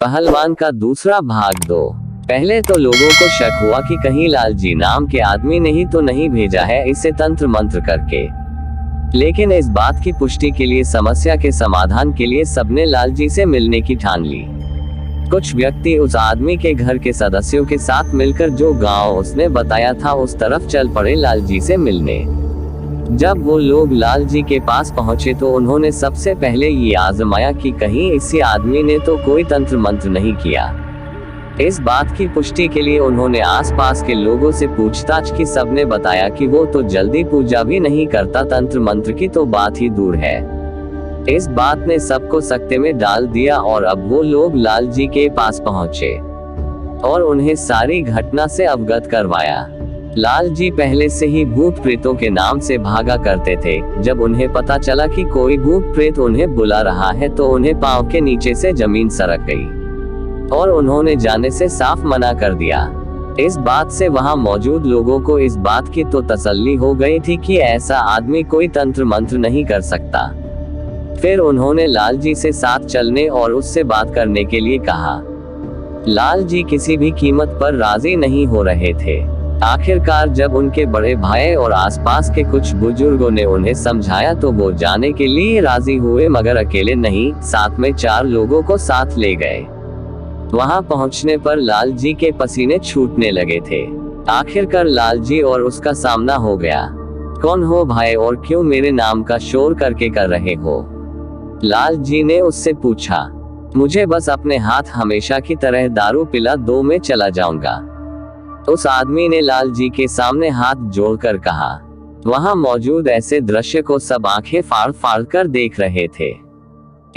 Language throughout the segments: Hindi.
पहलवान का दूसरा भाग 2। पहले तो लोगों को शक हुआ कि कहीं लालजी नाम के आदमी ने ही तो नहीं भेजा है इसे तंत्र मंत्र करके। लेकिन इस बात की पुष्टि के लिए समस्या के समाधान के लिए सबने लालजी से मिलने की ठान ली। कुछ व्यक्ति उस आदमी के घर के सदस्यों के साथ मिलकर जो गांव उसने बताया था उस तरफ चल पड़े लालजी से मिलने। जब वो लोग लालजी के पास पहुंचे तो उन्होंने सबसे पहले ये आजमाया कि कहीं इसी आदमी ने तो कोई तंत्र मंत्र नहीं किया। इस बात की पुष्टि के लिए उन्होंने आसपास के लोगों से पूछताछ की। सबने बताया कि वो तो जल्दी पूजा भी नहीं करता, तंत्र मंत्र की तो बात ही दूर है। इस बात ने सबको सकते में डाल दिया और अब वो लोग लालजी के पास पहुंचे और उन्हें सारी घटना से अवगत करवाया। लालजी पहले से ही भूत प्रेतों के नाम से भागा करते थे। जब उन्हें पता चला कि कोई भूत प्रेत उन्हें बुला रहा है तो उन्हें पांव के नीचे से जमीन सरक गई और उन्होंने जाने से साफ मना कर दिया। इस बात से वहां मौजूद लोगों को इस बात की तो तसल्ली हो गई थी कि ऐसा आदमी कोई तंत्र मंत्र नहीं कर सकता। फिर उन्होंने लालजी से साथ चलने और उससे बात करने के लिए कहा। लालजी किसी भी कीमत पर राजी नहीं हो रहे थे। आखिरकार जब उनके बड़े भाई और आसपास के कुछ बुजुर्गों ने उन्हें समझाया तो वो जाने के लिए राजी हुए, मगर अकेले नहीं, साथ में 4 लोगों को साथ ले गए। वहां पहुंचने पर लालजी के पसीने छूटने लगे थे। आखिरकार लालजी और उसका सामना हो गया। कौन हो भाई और क्यों मेरे नाम का शोर करके कर रहे हो? लालजी ने उससे पूछा। मुझे बस अपने हाथ हमेशा की तरह दारू पिला दो, मैं चला जाऊंगा। उस आदमी ने लालजी के सामने हाथ जोड़कर कहा। वहां मौजूद ऐसे दृश्य को सब आंखें फाड़ फाड़ कर देख रहे थे।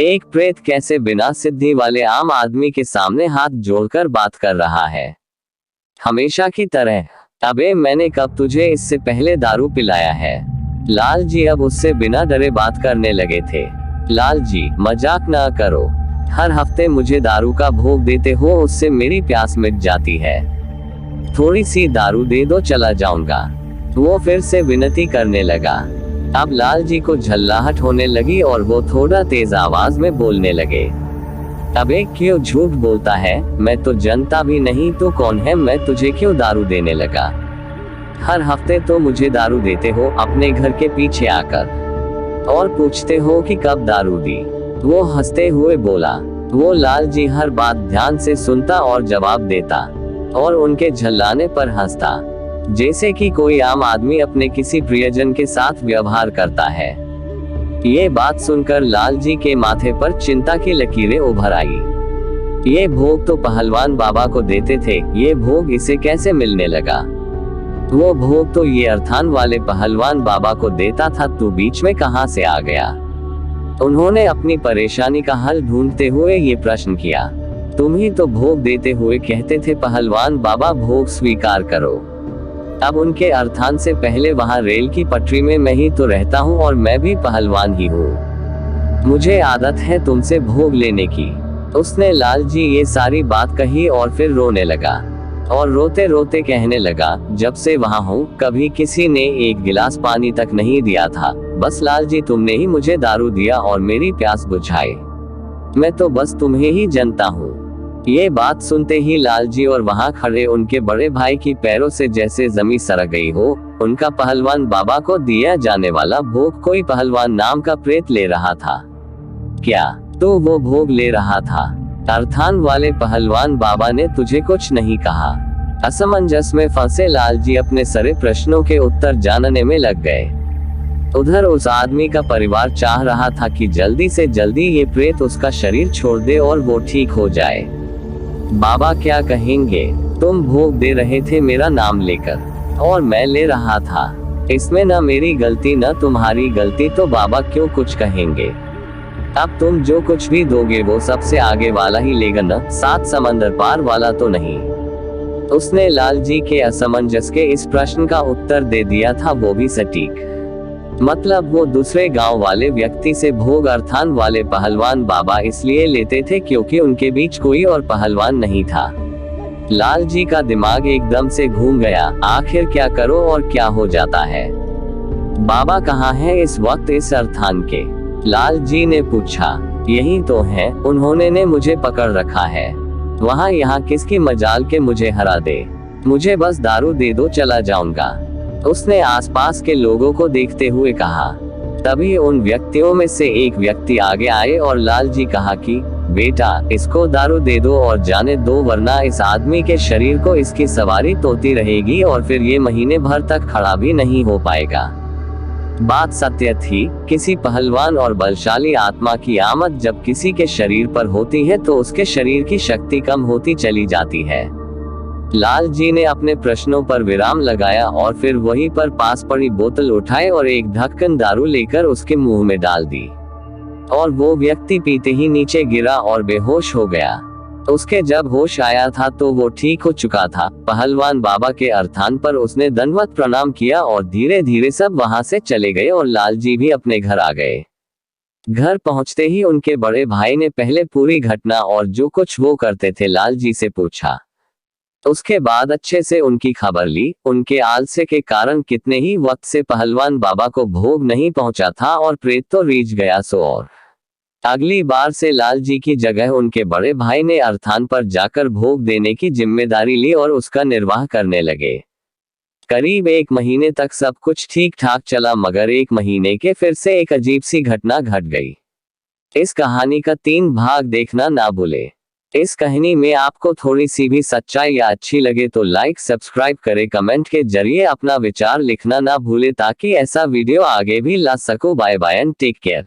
एक प्रेत कैसे बिना सिद्धि वाले आम आदमी के सामने हाथ जोड़कर बात कर रहा है? हमेशा की तरह। अबे मैंने कब तुझे इससे पहले दारू पिलाया है? लालजी अब उससे बिना डरे बात करने लगे थे। लालजी मजाक ना करो, हर हफ्ते मुझे दारू का भोग देते हो, उससे मेरी प्यास मिट जाती है। थोड़ी सी दारू दे दो, चला जाऊंगा। वो फिर से विनती करने लगा। अब लालजी को झल्लाहट होने लगी और वो थोड़ा तेज आवाज में बोलने लगे। अबे क्यों झूठ बोलता है? मैं तो जनता भी नहीं तो कौन है, मैं तुझे क्यों दारू देने लगा? हर हफ्ते तो मुझे दारू देते हो अपने घर के पीछे आकर और पूछते हो कि कब दारू दी। वो हंसते हुए बोला। वो लालजी हर बात ध्यान से सुनता और जवाब देता और उनके झल्लाने पर हंसता, जैसे कि कोई आम आदमी अपने किसी प्रियजन के साथ व्यवहार करता है। ये बात सुनकर लालजी के माथे पर चिंता की लकीरें उभर आई। ये भोग तो पहलवान बाबा को देते थे, ये भोग इसे कैसे मिलने लगा? वो भोग तो ये अर्थान वाले पहलवान बाबा को देता था, तू बीच में कहां से आ गया? उन्होंने अपनी परेशानी का हल ढूंढते हुए ये प्रश्न किया। तुम ही तो भोग देते हुए कहते थे पहलवान बाबा भोग स्वीकार करो। अब उनके अर्थान से पहले वहां रेल की पटरी में मैं ही तो रहता हूँ और मैं भी पहलवान ही हूँ। मुझे आदत है तुमसे भोग लेने की। उसने लालजी ये सारी बात कही और फिर रोने लगा और रोते रोते कहने लगा, जब से वहां हूँ कभी किसी ने एक गिलास पानी तक नहीं दिया था। बस लालजी तुमने ही मुझे दारू दिया और मेरी प्यास बुझाई। मैं तो बस तुम्हें ही जानता हूँ। ये बात सुनते ही लालजी और वहां खड़े उनके बड़े भाई की पैरों से जैसे जमीन सरक गई हो। उनका पहलवान बाबा को दिया जाने वाला भोग कोई पहलवान नाम का प्रेत ले रहा था। क्या तो वो भोग ले रहा था? अर्थान वाले पहलवान बाबा ने तुझे कुछ नहीं कहा? असमंजस में फंसे लालजी अपने सारे प्रश्नों के उत्तर जानने में लग गए। उधर उस आदमी का परिवार चाह रहा था कि जल्दी से जल्दी ये प्रेत उसका शरीर छोड़ दे और वो ठीक हो जाए। बाबा क्या कहेंगे? तुम भोग दे रहे थे मेरा नाम लेकर और मैं ले रहा था, इसमें न मेरी गलती न तुम्हारी गलती, तो बाबा क्यों कुछ कहेंगे? अब तुम जो कुछ भी दोगे वो सबसे आगे वाला ही लेगा न, 7 समंदर पार वाला तो नहीं। उसने लालजी के असमंजस के इस प्रश्न का उत्तर दे दिया था, वो भी सटीक। मतलब वो दूसरे गांव वाले व्यक्ति से भोग अर्थान वाले पहलवान बाबा इसलिए लेते थे क्योंकि उनके बीच कोई और पहलवान नहीं था। लालजी का दिमाग एकदम से घूम गया। आखिर क्या करो और क्या हो जाता है? बाबा कहाँ है इस वक्त इस अर्थान के? लालजी ने पूछा। यही तो है, उन्होंने ने मुझे पकड़ रखा है। वहाँ यहाँ किसकी मजाल के मुझे हरा दे, मुझे बस दारू दे दो, चला जाऊंगा। उसने आसपास के लोगों को देखते हुए कहा। तभी उन व्यक्तियों में से एक व्यक्ति आगे आए और लालजी कहा कि बेटा, इसको दारू दे दो और जाने दो, वरना इस आदमी के शरीर को इसकी सवारी तोती रहेगी और फिर ये महीने भर तक खड़ा भी नहीं हो पाएगा। बात सत्य थी, किसी पहलवान और बलशाली आत्मा की आमद जब किसी के शरीर पर होती है तो उसके शरीर की शक्ति कम होती चली जाती है। लालजी ने अपने प्रश्नों पर विराम लगाया और फिर वहीं पर पास पड़ी बोतल उठाए और एक ढक्कन दारू लेकर उसके मुंह में डाल दी, और वो व्यक्ति पीते ही नीचे गिरा और बेहोश हो गया। उसके जब होश आया था तो वो ठीक हो चुका था। पहलवान बाबा के अर्थान पर उसने दंडवत प्रणाम किया और धीरे धीरे सब वहां से चले गए और लालजी भी अपने घर आ गए। घर पहुंचते ही उनके बड़े भाई ने पहले पूरी घटना और जो कुछ वो करते थे लालजी से पूछा। उसके बाद अच्छे से उनकी खबर ली। उनके आलस्य के कारण कितने ही वक्त से पहलवान बाबा को भोग नहीं पहुंचा था और प्रेत तो रीझ गया सो और। अगली बार से लालजी की जगह उनके बड़े भाई ने अर्थान पर जाकर भोग देने की जिम्मेदारी ली और उसका निर्वाह करने लगे। करीब 1 महीने तक सब कुछ ठीक ठाक चला, मगर 1 महीने के फिर से एक अजीब सी घटना घट गई। इस कहानी का 3 भाग देखना ना भूले। इस कहानी में आपको थोड़ी सी भी सच्चाई या अच्छी लगे तो लाइक सब्सक्राइब करें, कमेंट के जरिए अपना विचार लिखना ना भूले ताकि ऐसा वीडियो आगे भी ला सकूं। Bye bye and take care.